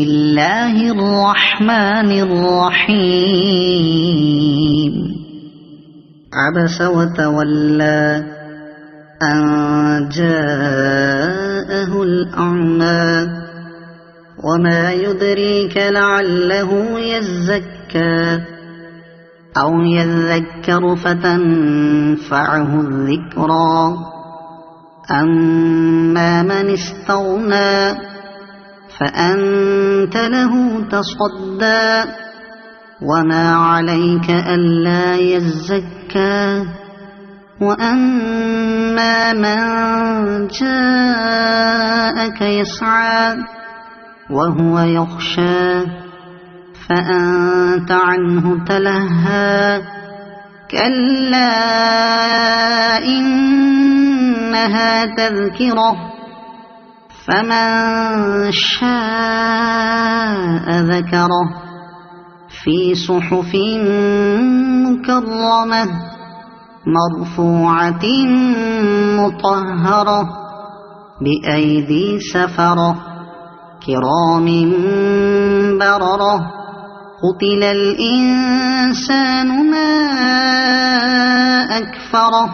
الله الرحمن الرحيم عبس وتولى أن جاءه الأعمى وما يدريك لعله يزكى أو يذكر فتنفعه الذكرى أما من استغنى فأنت له تصدى وما عليك ألا يزكى وأما من جاءك يسعى وهو يخشى فأنت عنه تلهى كلا إنها تذكرة فمن شاء ذكره في صحف مكرمة مرفوعة مطهرة بأيدي سفرة كرام بررة قتل الإنسان ما أكفره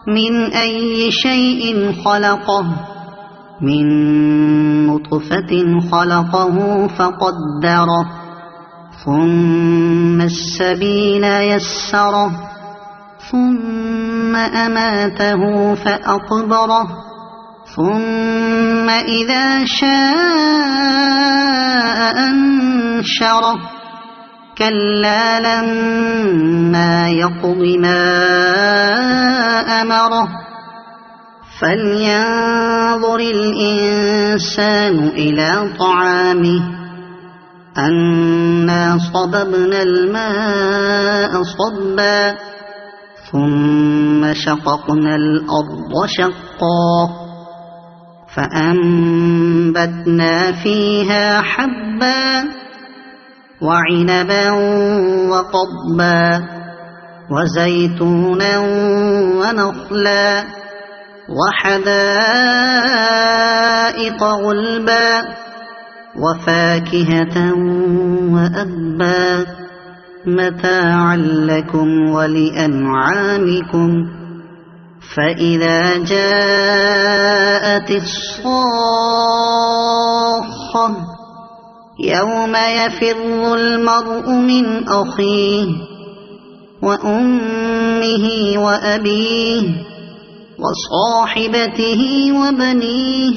من أي شيء خلقه من نطفة خلقه فقدره ثم السبيل يسره ثم أماته فأقبره ثم إذا شاء أنشره كلا لما يقض ما أمره فلينظر الإنسان إلى طعامه أنا صببنا الماء صبا ثم شققنا الأرض شقا فأنبتنا فيها حبا وعنبا وقضبا وزيتونا ونخلا وحدائق غلبا وفاكهة وأبا متاعا لكم ولأنعامكم فإذا جاءت الصاخة يوم يفر المرء من أخيه وأمه وأبيه وصاحبته وبنيه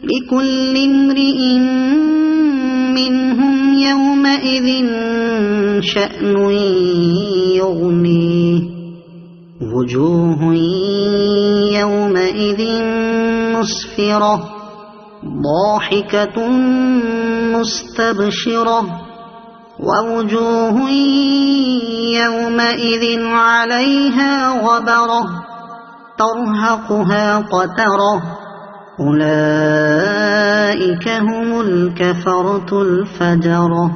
لكل امرئ منهم يومئذ شأن يغنيه وجوه يومئذ مسفرة ضاحكة مستبشرة ووجوه يومئذ عليها غبرة ترهقها قترة أولئك هم الكفرة الفجرة.